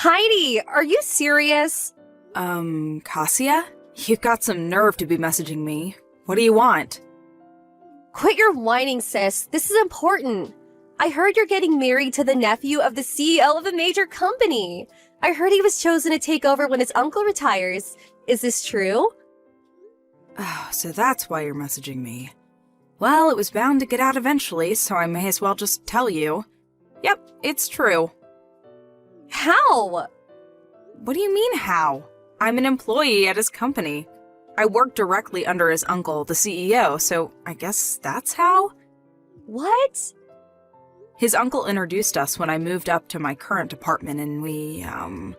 Heidi, are you serious? Cassia? You've got some nerve to be messaging me. What do you want? Quit your whining, sis. This is important. I heard you're getting married to the nephew of the CEO of a major company. I heard he was chosen to take over when his uncle retires. Is this true? Oh, so that's why you're messaging me. Well, it was bound to get out eventually, so I may as well just tell you. Yep, it's true. How? What do you mean, how? I'm an employee at his company. I work directly under his uncle, the CEO, so I guess that's how? What? His uncle introduced us when I moved up to my current department, and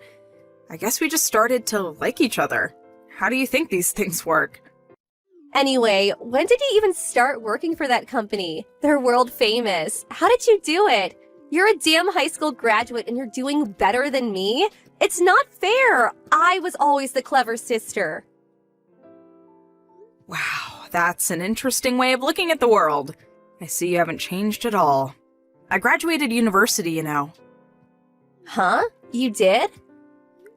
I guess we just started to like each other. How do you think these things work? Anyway, when did you even start working for that company? They're world famous. How did you do it? You're a damn high school graduate and you're doing better than me? It's not fair. I was always the clever sister. Wow, that's an interesting way of looking at the world. I see you haven't changed at all. I graduated university, you know. Huh? You did?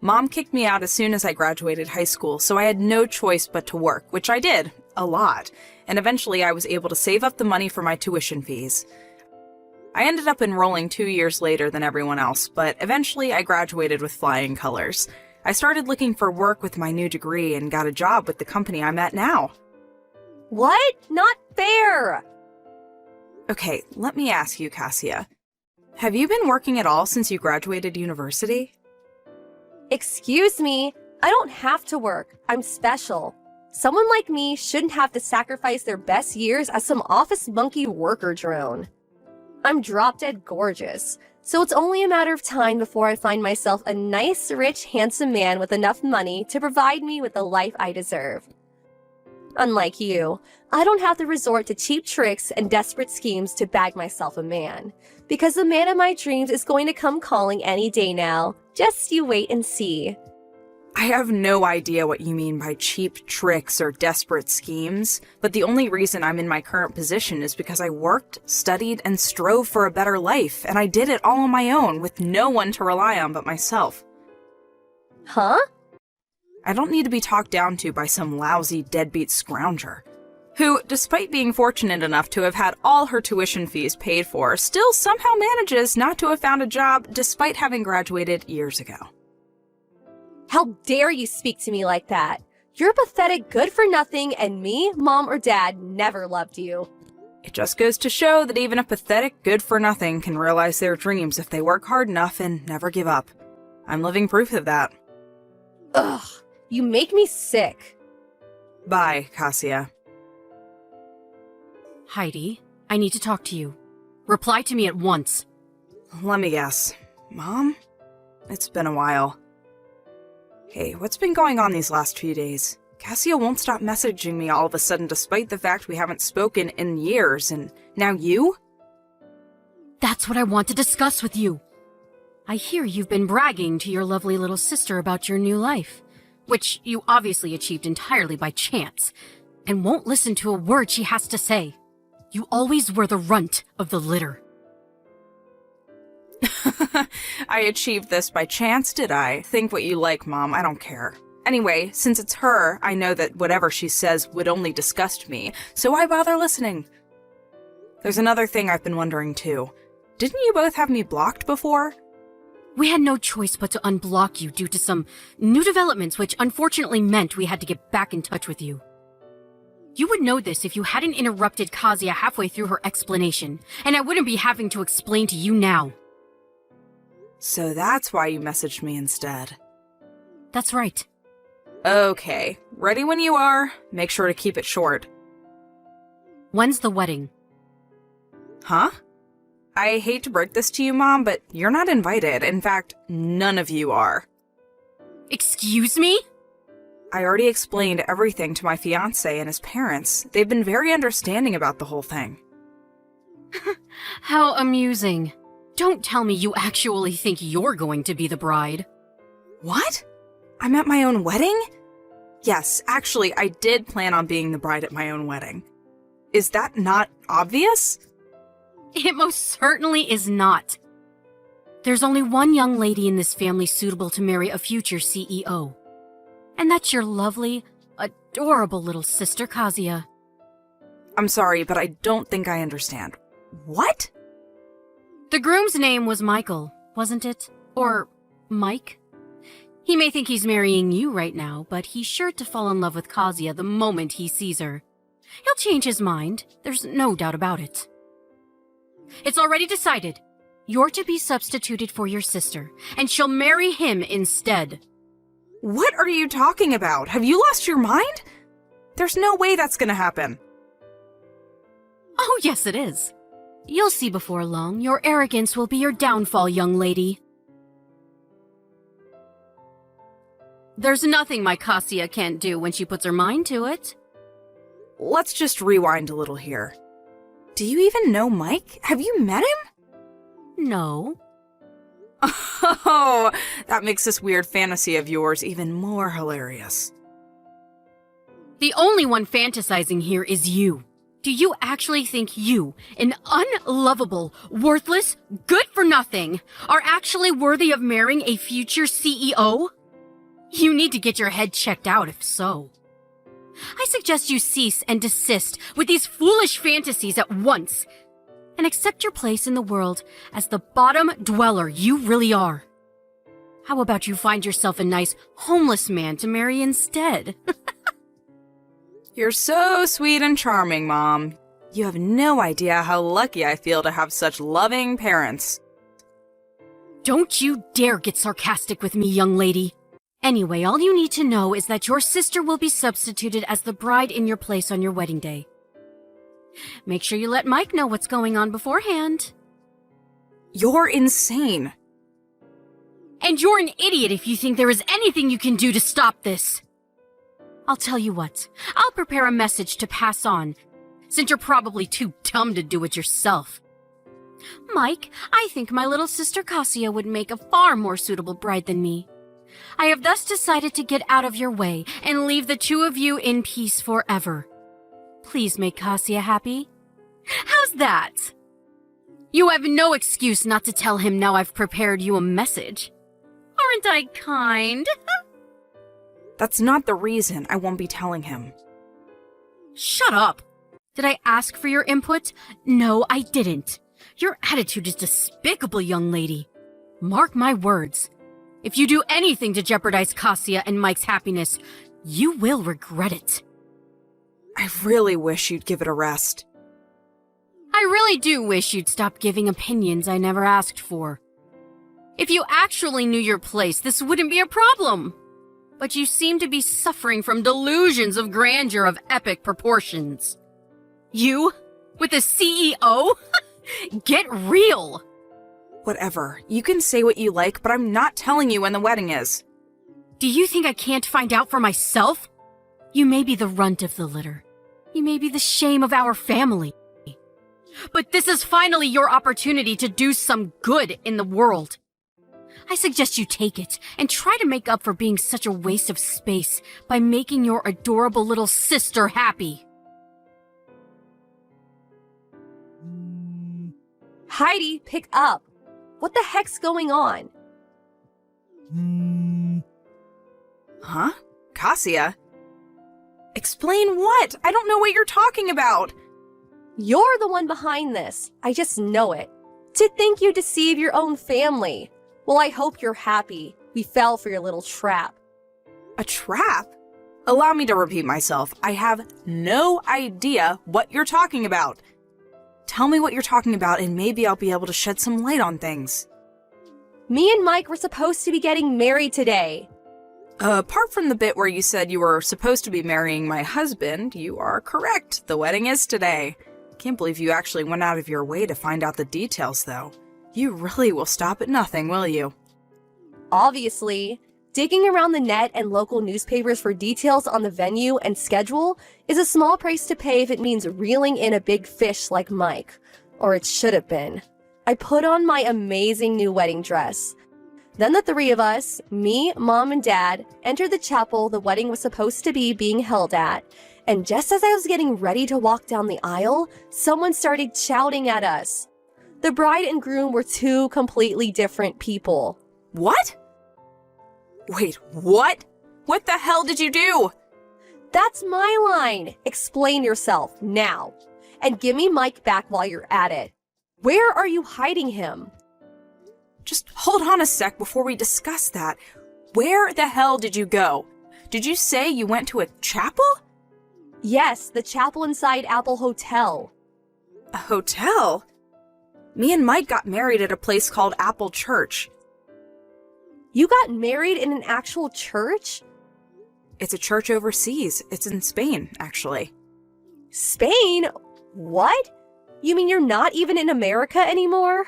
Mom kicked me out as soon as I graduated high school, so I had no choice but to work, which I did, a lot, and eventually I was able to save up the money for my tuition fees. I ended up enrolling 2 years later than everyone else, but eventually I graduated with flying colors. I started looking for work with my new degree and got a job with the company I'm at now. What? Not fair! Okay, let me ask you, Cassia. Have you been working at all since you graduated university? Excuse me, I don't have to work. I'm special. Someone like me shouldn't have to sacrifice their best years as some office monkey worker drone. I'm drop-dead gorgeous, so it's only a matter of time before I find myself a nice, rich, handsome man with enough money to provide me with the life I deserve. Unlike you, I don't have to resort to cheap tricks and desperate schemes to bag myself a man, because the man of my dreams is going to come calling any day now. Just you wait and see. I have no idea what you mean by cheap tricks or desperate schemes, but the only reason I'm in my current position is because I worked, studied, and strove for a better life, and I did it all on my own with no one to rely on but myself. Huh? I don't need to be talked down to by some lousy deadbeat scrounger, who, despite being fortunate enough to have had all her tuition fees paid for, still somehow manages not to have found a job despite having graduated years ago. How dare you speak to me like that? You're pathetic good-for-nothing, and me, Mom, or Dad never loved you. It just goes to show that even a pathetic good-for-nothing can realize their dreams if they work hard enough and never give up. I'm living proof of that. Ugh, you make me sick. Bye, Cassia. Heidi, I need to talk to you. Reply to me at once. Let me guess. Mom? It's been a while. Hey, what's been going on these last few days? Cassia won't stop messaging me all of a sudden despite the fact we haven't spoken in years, and now you? That's what I want to discuss with you. I hear you've been bragging to your lovely little sister about your new life, which you obviously achieved entirely by chance, and won't listen to a word she has to say. You always were the runt of the litter. I achieved this by chance, did I? Think what you like, Mom, I don't care. Anyway, since it's her, I know that whatever she says would only disgust me, so why bother listening? There's another thing I've been wondering too. Didn't you both have me blocked before? We had no choice but to unblock you due to some new developments which unfortunately meant we had to get back in touch with you. You would know this if you hadn't interrupted Kazuya halfway through her explanation, and I wouldn't be having to explain to you now. So that's why you messaged me instead. That's right. Okay, ready when you are. Make sure to keep it short. When's the wedding? Huh? I hate to break this to you, Mom, but you're not invited. In fact, none of you are. Excuse me? I already explained everything to my fiancé and his parents. They've been very understanding about the whole thing. How amusing. Don't tell me you actually think you're going to be the bride. What? I'm at my own wedding? Yes, actually, I did plan on being the bride at my own wedding. Is that not obvious? It most certainly is not. There's only one young lady in this family suitable to marry a future CEO. And that's your lovely, adorable little sister, Kazuya. I'm sorry, but I don't think I understand. What? The groom's name was Michael, wasn't it? Or Mike? He may think he's marrying you right now, but he's sure to fall in love with Kazuya the moment he sees her. He'll change his mind, there's no doubt about it. It's already decided. You're to be substituted for your sister, and she'll marry him instead. What are you talking about? Have you lost your mind? There's no way that's gonna happen. Oh, yes it is. You'll see before long, your arrogance will be your downfall, young lady. There's nothing my Kazuya can't do when she puts her mind to it. Let's just rewind a little here. Do you even know Mike? Have you met him? No. Oh, that makes this weird fantasy of yours even more hilarious. The only one fantasizing here is you. Do you actually think you, an unlovable, worthless, good-for-nothing, are actually worthy of marrying a future CEO? You need to get your head checked out if so. I suggest you cease and desist with these foolish fantasies at once, and accept your place in the world as the bottom dweller you really are. How about you find yourself a nice, homeless man to marry instead? You're so sweet and charming, Mom. You have no idea how lucky I feel to have such loving parents. Don't you dare get sarcastic with me, young lady. Anyway, all you need to know is that your sister will be substituted as the bride in your place on your wedding day. Make sure you let Mike know what's going on beforehand. You're insane. And you're an idiot if you think there is anything you can do to stop this. I'll tell you what, I'll prepare a message to pass on, since you're probably too dumb to do it yourself. Mike, I think my little sister Kazuya would make a far more suitable bride than me. I have thus decided to get out of your way and leave the two of you in peace forever. Please make Kazuya happy. How's that? You have no excuse not to tell him now I've prepared you a message. Aren't I kind? That's not the reason I won't be telling him. Shut up! Did I ask for your input? No, I didn't. Your attitude is despicable, young lady. Mark my words. If you do anything to jeopardize Kazuya and Mike's happiness, you will regret it. I really wish you'd give it a rest. I really do wish you'd stop giving opinions I never asked for. If you actually knew your place, this wouldn't be a problem. But you seem to be suffering from delusions of grandeur of epic proportions. You? With a CEO? Get real! Whatever. You can say what you like, but I'm not telling you when the wedding is. Do you think I can't find out for myself? You may be the runt of the litter. You may be the shame of our family. But this is finally your opportunity to do some good in the world. I suggest you take it and try to make up for being such a waste of space by making your adorable little sister happy. Heidi, pick up. What the heck's going on? Huh? Kazuya? Explain what? I don't know what you're talking about. You're the one behind this. I just know it. To think you deceive your own family. Well, I hope you're happy. We fell for your little trap. A trap? Allow me to repeat myself. I have no idea what you're talking about. Tell me what you're talking about and maybe I'll be able to shed some light on things. Me and Mike were supposed to be getting married today. Apart from the bit where you said you were supposed to be marrying my husband, you are correct. The wedding is today. Can't believe you actually went out of your way to find out the details, though. You really will stop at nothing, will you? Obviously, digging around the net and local newspapers for details on the venue and schedule is a small price to pay if it means reeling in a big fish like Mike. Or it should have been. I put on my amazing new wedding dress. Then the three of us, me, Mom, and Dad, entered the chapel the wedding was supposed to be being held at, and just as I was getting ready to walk down the aisle, someone started shouting at us. The bride and groom were two completely different people. What? Wait, what? What the hell did you do? That's my line. Explain yourself now. And give me Mike back while you're at it. Where are you hiding him? Just hold on a sec before we discuss that. Where the hell did you go? Did you say you went to a chapel? Yes, the chapel inside Apple Hotel. A hotel? Me and Mike got married at a place called Apple Church. You got married in an actual church? It's a church overseas. It's in Spain, actually. Spain? What? You mean you're not even in America anymore?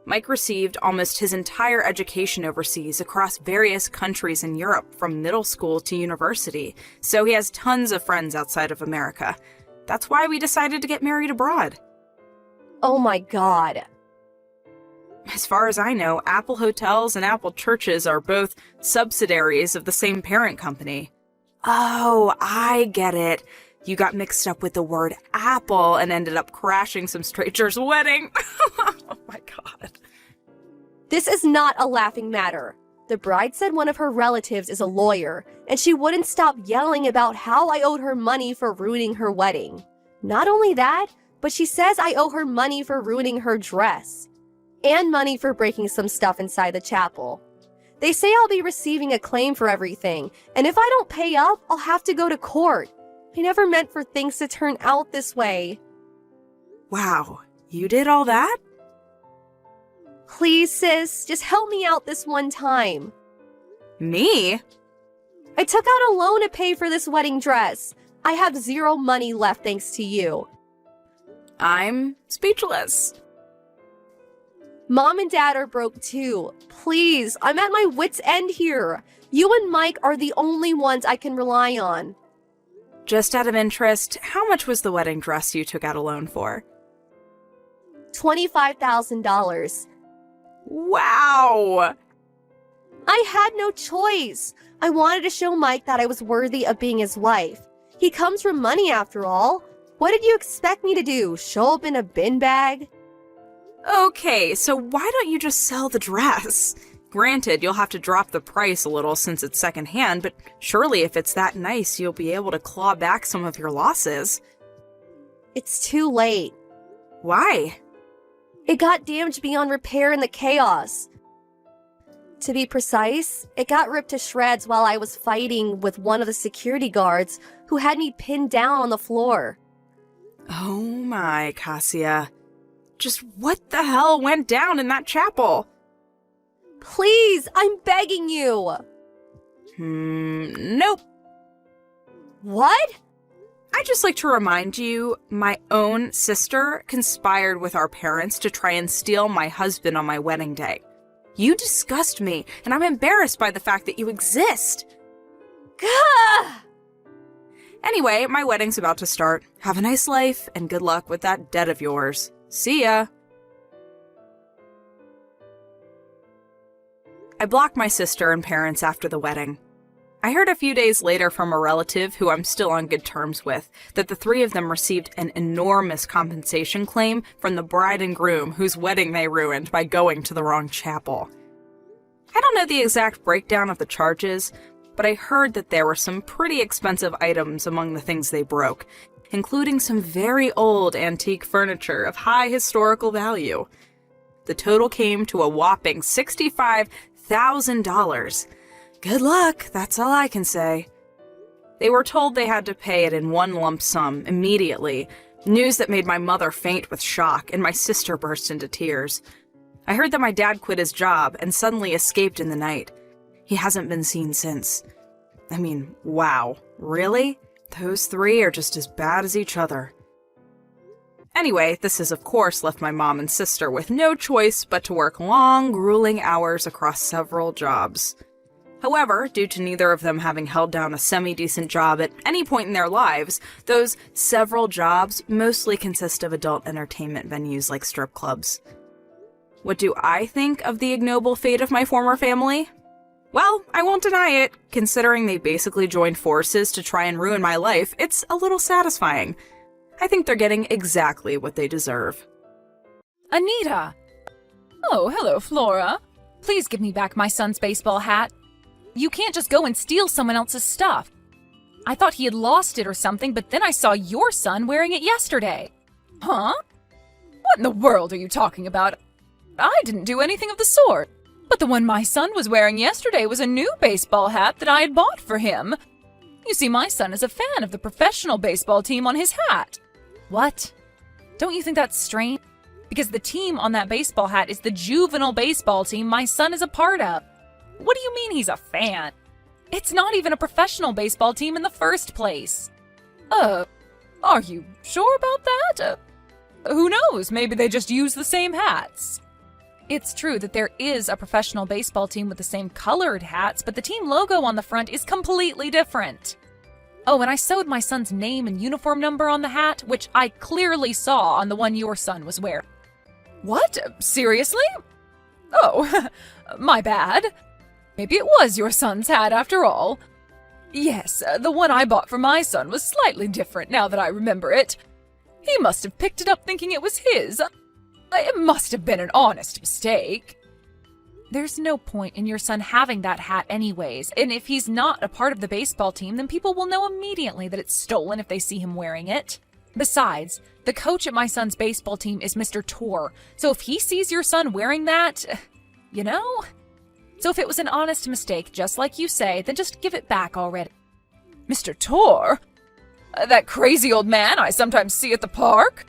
Mike received almost his entire education overseas across various countries in Europe, from middle school to university, so he has tons of friends outside of America. That's why we decided to get married abroad. Oh my god. As far as I know, Apple Hotels and Apple Churches are both subsidiaries of the same parent company. Oh, I get it. You got mixed up with the word apple and ended up crashing some stranger's wedding. Oh my god. This is not a laughing matter. The bride said one of her relatives is a lawyer, and she wouldn't stop yelling about how I owed her money for ruining her wedding. Not only that, but she says I owe her money for ruining her dress. And money for breaking some stuff inside the chapel. They say I'll be receiving a claim for everything, and if I don't pay up, I'll have to go to court. I never meant for things to turn out this way. Wow, you did all that? Please, sis, just help me out this one time. Me? I took out a loan to pay for this wedding dress. I have zero money left thanks to you. I'm speechless. Mom and Dad are broke too. Please, I'm at my wit's end here. You and Mike are the only ones I can rely on. Just out of interest, how much was the wedding dress you took out a loan for? $25,000. Wow! I had no choice. I wanted to show Mike that I was worthy of being his wife. He comes from money after all. What did you expect me to do? Show up in a bin bag? Okay, so why don't you just sell the dress? Granted, you'll have to drop the price a little since it's secondhand, but surely if it's that nice, you'll be able to claw back some of your losses. It's too late. Why? It got damaged beyond repair in the chaos. To be precise, it got ripped to shreds while I was fighting with one of the security guards who had me pinned down on the floor. Oh my, Cassia. Just what the hell went down in that chapel? Please, I'm begging you. Nope. What? I'd just like to remind you, my own sister conspired with our parents to try and steal my husband on my wedding day. You disgust me, and I'm embarrassed by the fact that you exist. Gah! Anyway, my wedding's about to start. Have a nice life, and good luck with that debt of yours. See ya! I blocked my sister and parents after the wedding. I heard a few days later from a relative who I'm still on good terms with that the three of them received an enormous compensation claim from the bride and groom whose wedding they ruined by going to the wrong chapel. I don't know the exact breakdown of the charges, but I heard that there were some pretty expensive items among the things they broke, including some very old antique furniture of high historical value. The total came to a whopping $65,000. Good luck, that's all I can say. They were told they had to pay it in one lump sum immediately, news that made my mother faint with shock and my sister burst into tears. I heard that my dad quit his job and suddenly escaped in the night. He hasn't been seen since. I mean, wow, really? Those three are just as bad as each other. Anyway, this has of course left my mom and sister with no choice but to work long, grueling hours across several jobs. However, due to neither of them having held down a semi-decent job at any point in their lives, those several jobs mostly consist of adult entertainment venues like strip clubs. What do I think of the ignoble fate of my former family? Well, I won't deny it. Considering they basically joined forces to try and ruin my life, it's a little satisfying. I think they're getting exactly what they deserve. Anita! Oh, hello, Flora. Please give me back my son's baseball hat. You can't just go and steal someone else's stuff. I thought he had lost it or something, but then I saw your son wearing it yesterday. Huh? What in the world are you talking about? I didn't do anything of the sort. But the one my son was wearing yesterday was a new baseball hat that I had bought for him. You see, my son is a fan of the professional baseball team on his hat. What? Don't you think that's strange? Because the team on that baseball hat is the juvenile baseball team my son is a part of. What do you mean he's a fan? It's not even a professional baseball team in the first place. Are you sure about that? Who knows? Maybe they just use the same hats. It's true that there is a professional baseball team with the same colored hats, but the team logo on the front is completely different. Oh, and I sewed my son's name and uniform number on the hat, which I clearly saw on the one your son was wearing. What? Seriously? Oh, my bad. Maybe it was your son's hat after all. Yes, the one I bought for my son was slightly different now that I remember it. He must have picked it up thinking it was his. It must have been an honest mistake. There's no point in your son having that hat anyways, and if he's not a part of the baseball team, then people will know immediately that it's stolen if they see him wearing it. Besides, the coach at my son's baseball team is Mr. Tor, so if he sees your son wearing that, you know? So if it was an honest mistake, just like you say, then just give it back already. Mr. Tor? That crazy old man I sometimes see at the park?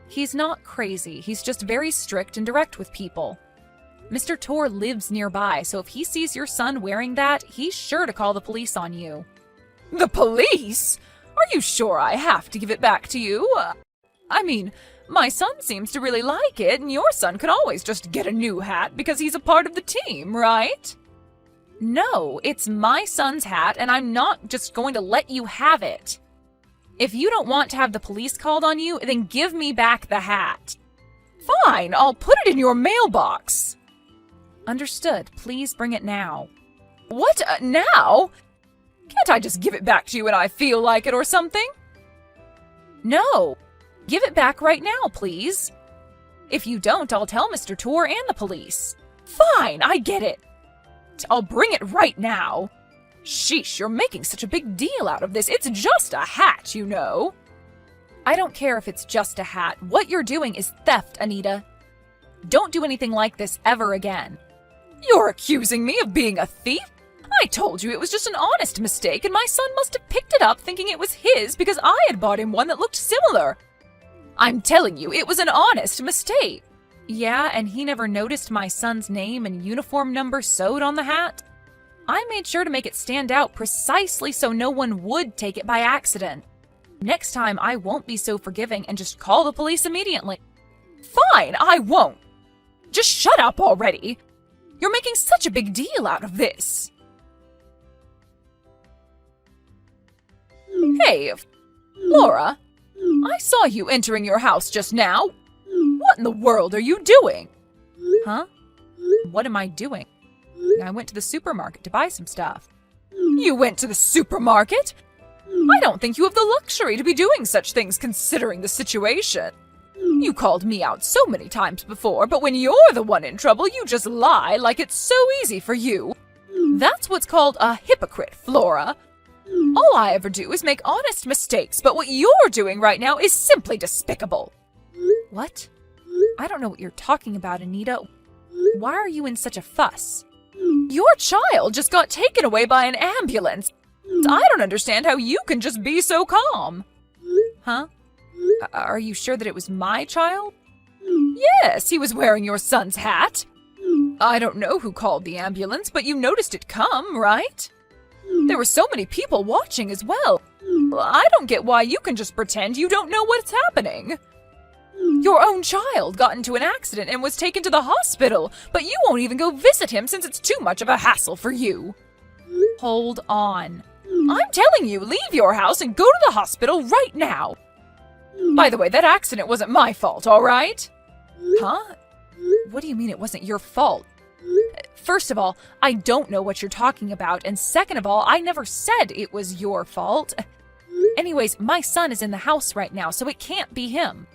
He's not crazy, he's just very strict and direct with people. Mr. Tor lives nearby, so if he sees your son wearing that, he's sure to call the police on you. The police? Are you sure I have to give it back to you? I mean, my son seems to really like it, and your son could always just get a new hat because he's a part of the team, right? No, it's my son's hat, and I'm not just going to let you have it. If you don't want to have the police called on you, then give me back the hat. Fine, I'll put it in your mailbox. Understood. Please bring it now. What? Now? Can't I just give it back to you when I feel like it or something? No. Give it back right now, please. If you don't, I'll tell Mr. Tor and the police. Fine, I get it. I'll bring it right now. Sheesh, you're making such a big deal out of this. It's just a hat, you know. I don't care if it's just a hat. What you're doing is theft, Anita. Don't do anything like this ever again. You're accusing me of being a thief? I told you it was just an honest mistake, and my son must have picked it up thinking it was his because I had bought him one that looked similar. I'm telling you, it was an honest mistake. Yeah, and he never noticed my son's name and uniform number sewed on the hat? I made sure to make it stand out precisely so no one would take it by accident. Next time, I won't be so forgiving and just call the police immediately. Fine, I won't. Just shut up already. You're making such a big deal out of this. Hey, Flora, I saw you entering your house just now. What in the world are you doing? Huh? What am I doing? I went to the supermarket to buy some stuff. You went to the supermarket? I don't think you have the luxury to be doing such things considering the situation. You called me out so many times before, but when you're the one in trouble, you just lie like it's so easy for you. That's what's called a hypocrite, Flora. All I ever do is make honest mistakes, but what you're doing right now is simply despicable. What? I don't know what you're talking about, Anita. Why are you in such a fuss? Your child just got taken away by an ambulance. I don't understand how you can just be so calm. Huh? Are you sure that it was my child? Yes, he was wearing your son's hat. I don't know who called the ambulance, but you noticed it come, right? There were so many people watching as well. I don't get why you can just pretend you don't know what's happening. Your own child got into an accident and was taken to the hospital, but you won't even go visit him since it's too much of a hassle for you. Hold on. I'm telling you, leave your house and go to the hospital right now. By the way, that accident wasn't my fault, all right? Huh? What do you mean it wasn't your fault? First of all, I don't know what you're talking about, and second of all, I never said it was your fault. Anyways, my son is in the house right now, so it can't be him.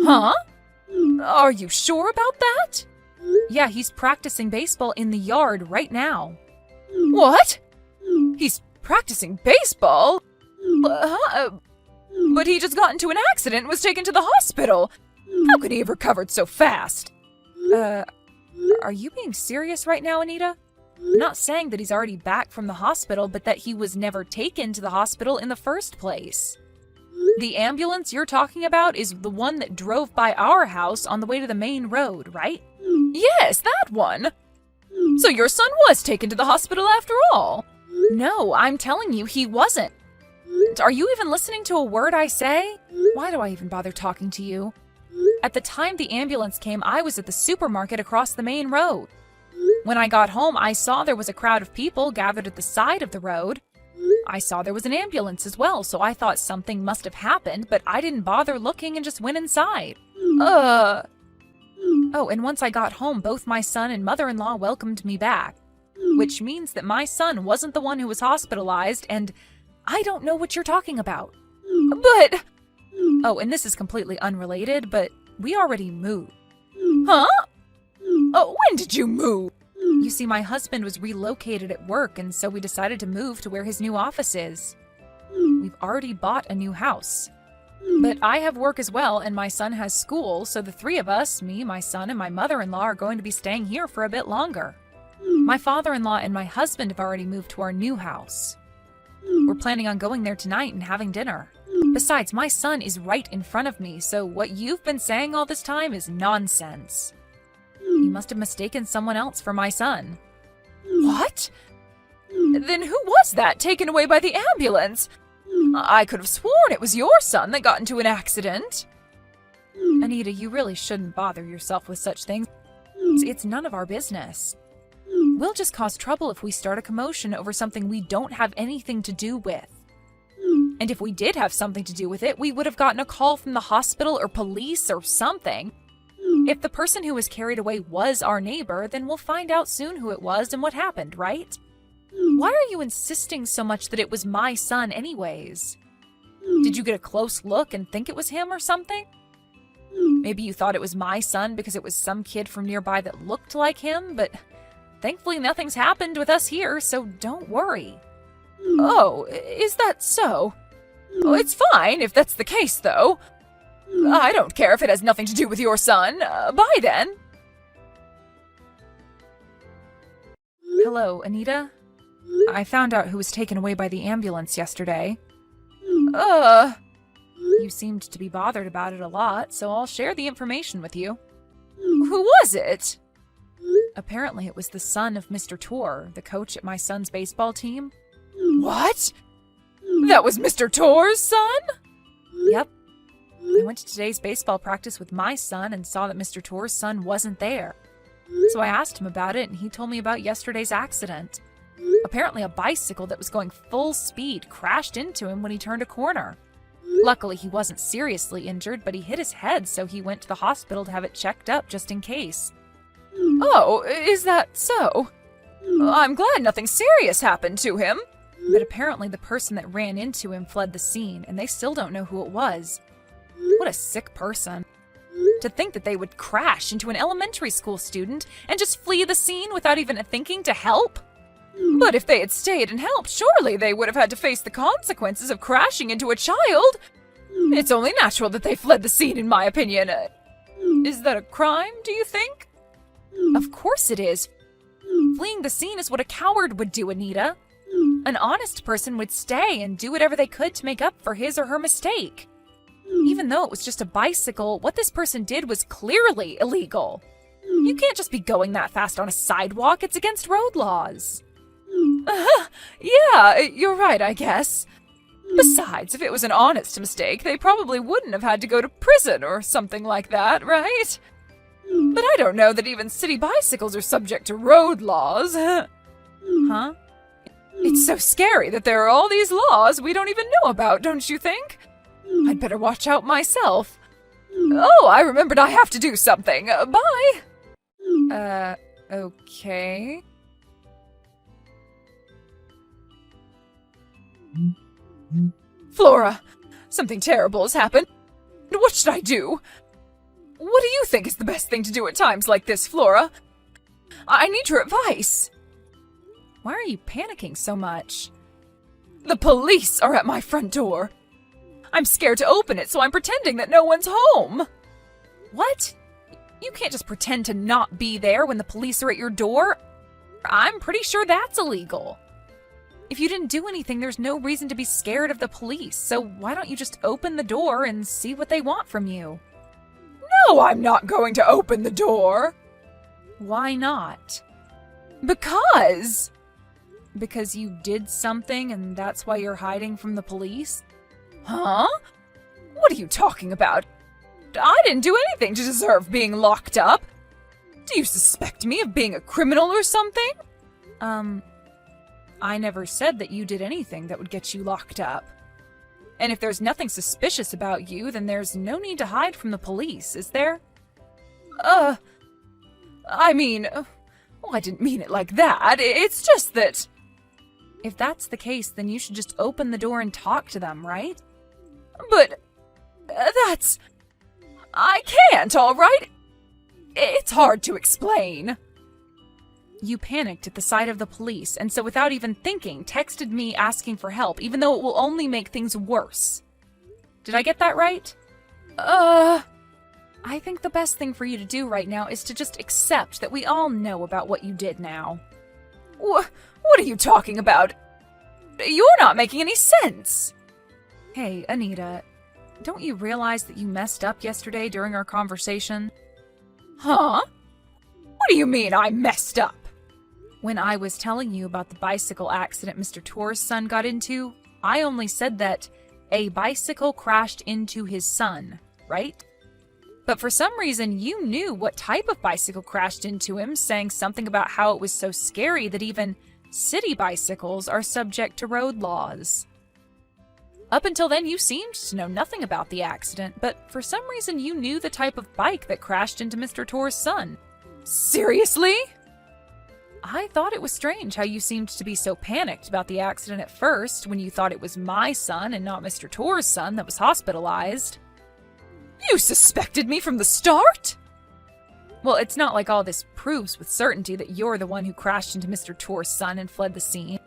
Huh? Are you sure about that? Yeah, he's practicing baseball in the yard right now. What? He's practicing baseball? But he just got into an accident and was taken to the hospital. How could he have recovered so fast? Are you being serious right now, Anita? I'm not saying that he's already back from the hospital, but that he was never taken to the hospital in the first place. The ambulance you're talking about is the one that drove by our house on the way to the main road, right? Yes, that one. So your son was taken to the hospital after all? No, I'm telling you, he wasn't. Are you even listening to a word I say? Why do I even bother talking to you? At the time the ambulance came, I was at the supermarket across the main road. When I got home, I saw there was a crowd of people gathered at the side of the road. I saw there was an ambulance as well, so I thought something must have happened, but I didn't bother looking and just went inside. Oh, and once I got home, both my son and mother-in-law welcomed me back, which means that my son wasn't the one who was hospitalized, and I don't know what you're talking about. But... Oh, and this is completely unrelated, but we already moved. Huh? Oh, when did you move? You see, my husband was relocated at work, and so we decided to move to where his new office is. We've already bought a new house. But I have work as well, and my son has school, so the three of us, me, my son, and my mother-in-law, are going to be staying here for a bit longer. My father-in-law and my husband have already moved to our new house. We're planning on going there tonight and having dinner. Besides, my son is right in front of me, so what you've been saying all this time is nonsense. You must have mistaken someone else for my son. What? Then who was that taken away by the ambulance? I could have sworn it was your son that got into an accident. Anita, you really shouldn't bother yourself with such things. It's none of our business. We'll just cause trouble if we start a commotion over something we don't have anything to do with. And if we did have something to do with it, we would have gotten a call from the hospital or police or something. If the person who was carried away was our neighbor, then we'll find out soon who it was and what happened, right? Why are you insisting so much that it was my son anyways? Did you get a close look and think it was him or something? Maybe you thought it was my son because it was some kid from nearby that looked like him, but thankfully nothing's happened with us here, so don't worry. Oh, is that so? Oh, it's fine if that's the case, though. I don't care if it has nothing to do with your son. Bye, then. Hello, Anita? I found out who was taken away by the ambulance yesterday. You seemed to be bothered about it a lot, so I'll share the information with you. Who was it? Apparently it was the son of Mr. Tor, the coach at my son's baseball team. What? That was Mr. Tor's son? Yep. I went to today's baseball practice with my son and saw that Mr. Tor's son wasn't there. So I asked him about it, and he told me about yesterday's accident. Apparently a bicycle that was going full speed crashed into him when he turned a corner. Luckily, he wasn't seriously injured, but he hit his head, so he went to the hospital to have it checked up just in case. Oh, is that so? I'm glad nothing serious happened to him. But apparently the person that ran into him fled the scene, and they still don't know who it was. What a sick person. To think that they would crash into an elementary school student and just flee the scene without even thinking to help? But if they had stayed and helped, surely they would have had to face the consequences of crashing into a child. It's only natural that they fled the scene, in my opinion. Is that a crime, do you think? Of course it is. Fleeing the scene is what a coward would do, Anita. An honest person would stay and do whatever they could to make up for his or her mistake. Even though it was just a bicycle, what this person did was clearly illegal. You can't just be going that fast on a sidewalk. It's against road laws. Yeah, you're right, I guess. Besides, if it was an honest mistake, they probably wouldn't have had to go to prison or something like that, right? But I don't know that even city bicycles are subject to road laws. Huh? It's so scary that there are all these laws we don't even know about, don't you think? I'd better watch out myself. Oh, I remembered I have to do something. Bye. Okay. Flora, something terrible has happened. What should I do? What do you think is the best thing to do at times like this, Flora? I need your advice. Why are you panicking so much? The police are at my front door. I'm scared to open it, so I'm pretending that no one's home. What? You can't just pretend to not be there when the police are at your door. I'm pretty sure that's illegal. If you didn't do anything, there's no reason to be scared of the police, so why don't you just open the door and see what they want from you? No, I'm not going to open the door. Why not? Because you did something and that's why you're hiding from the police? Huh? What are you talking about? I didn't do anything to deserve being locked up. Do you suspect me of being a criminal or something? I never said that you did anything that would get you locked up. And if there's nothing suspicious about you, then there's no need to hide from the police, is there? I didn't mean it like that. It's just that... If that's the case, then you should just open the door and talk to them, right? But... that's... I can't, all right? It's hard to explain. You panicked at the sight of the police, and so without even thinking, texted me asking for help, even though it will only make things worse. Did I get that right? I think the best thing for you to do right now is to just accept that we all know about what you did now. What are you talking about? You're not making any sense. Hey, Anita, don't you realize that you messed up yesterday during our conversation? Huh? What do you mean I messed up? When I was telling you about the bicycle accident Mr. Tor's son got into, I only said that a bicycle crashed into his son, right? But for some reason, you knew what type of bicycle crashed into him, saying something about how it was so scary that even city bicycles are subject to road laws. Up until then, you seemed to know nothing about the accident, but for some reason you knew the type of bike that crashed into Mr. Tor's son. Seriously? I thought it was strange how you seemed to be so panicked about the accident at first when you thought it was my son and not Mr. Tor's son that was hospitalized. You suspected me from the start? Well, it's not like all this proves with certainty that you're the one who crashed into Mr. Tor's son and fled the scene.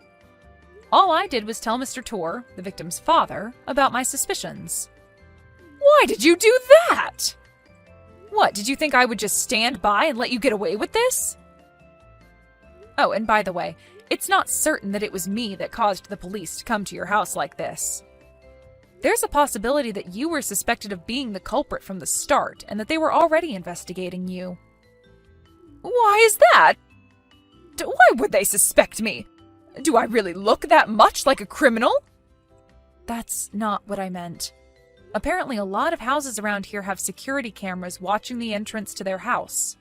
All I did was tell Mr. Tor, the victim's father, about my suspicions. Why did you do that? What, did you think I would just stand by and let you get away with this? Oh, and by the way, it's not certain that it was me that caused the police to come to your house like this. There's a possibility that you were suspected of being the culprit from the start, and that they were already investigating you. Why is that? Why would they suspect me? Do I really look that much like a criminal? That's not what I meant. Apparently a lot of houses around here have security cameras watching the entrance to their house.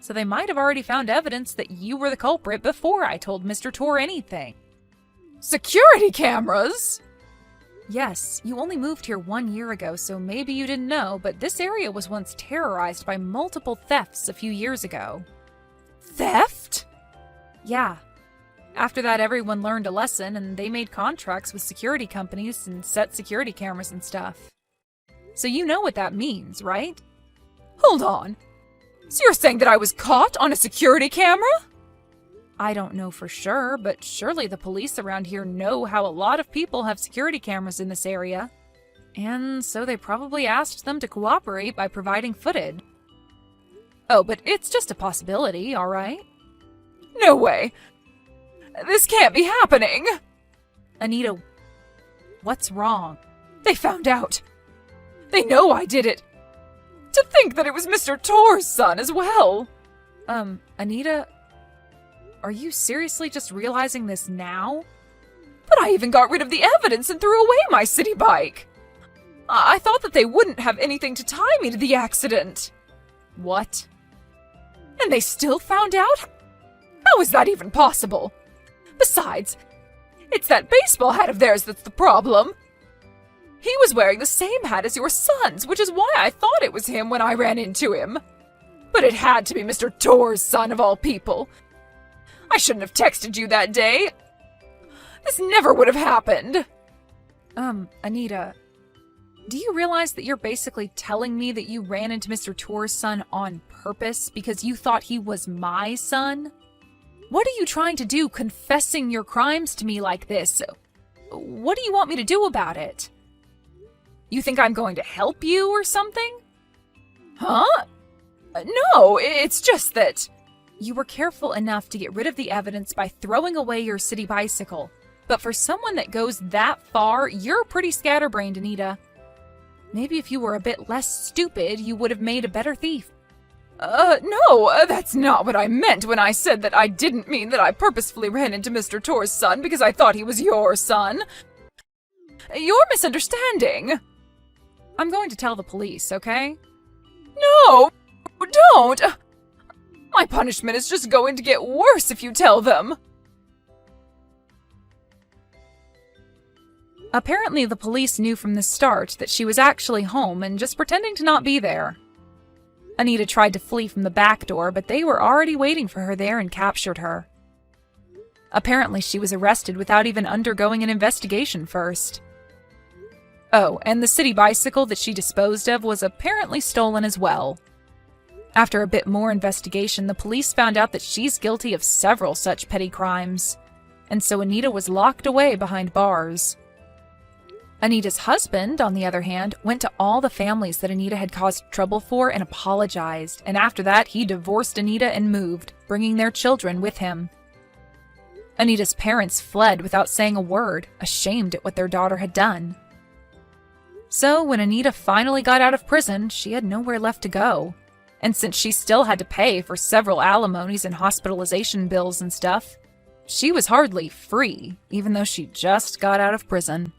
So they might have already found evidence that you were the culprit before I told Mr. Tor anything. Security cameras? Yes, you only moved here 1 year ago, so maybe you didn't know, but this area was once terrorized by multiple thefts a few years ago. Theft? Yeah. After that, everyone learned a lesson, and they made contracts with security companies and set security cameras and stuff. So you know what that means, right? Hold on. So you're saying that I was caught on a security camera? I don't know for sure, but surely the police around here know how a lot of people have security cameras in this area. And so they probably asked them to cooperate by providing footage. Oh, but it's just a possibility, all right? No way. This can't be happening. Anita, what's wrong? They found out. They know I did it. To think that it was Mr. Tor's son as well. Anita, are you seriously just realizing this now? But I even got rid of the evidence and threw away my city bike. I thought that they wouldn't have anything to tie me to the accident. What? And they still found out? How is that even possible? Besides, it's that baseball hat of theirs that's the problem. He was wearing the same hat as your son's, which is why I thought it was him when I ran into him. But it had to be Mr. Tor's son of all people. I shouldn't have texted you that day. This never would have happened. Anita, Do you realize that you're basically telling me that you ran into Mr. Torr's son on purpose because you thought he was my son? What are you trying to do confessing your crimes to me like this? What do you want me to do about it? You think I'm going to help you or something? Huh? No, it's just that you were careful enough to get rid of the evidence by throwing away your city bicycle. But for someone that goes that far, you're pretty scatterbrained, Anita. Maybe if you were a bit less stupid, you would have made a better thief. No, that's not what I meant when I said that. I didn't mean that I purposefully ran into Mr. Torr's son because I thought he was your son. You're misunderstanding. I'm going to tell the police, okay? No, don't! My punishment is just going to get worse if you tell them. Apparently, the police knew from the start that she was actually home and just pretending to not be there. Anita tried to flee from the back door, but they were already waiting for her there and captured her. Apparently, she was arrested without even undergoing an investigation first. Oh, and the city bicycle that she disposed of was apparently stolen as well. After a bit more investigation, the police found out that she's guilty of several such petty crimes, and so Anita was locked away behind bars. Anita's husband, on the other hand, went to all the families that Anita had caused trouble for and apologized, and after that he divorced Anita and moved, bringing their children with him. Anita's parents fled without saying a word, ashamed at what their daughter had done. So when Anita finally got out of prison, she had nowhere left to go. And since she still had to pay for several alimonies and hospitalization bills and stuff, she was hardly free, even though she just got out of prison.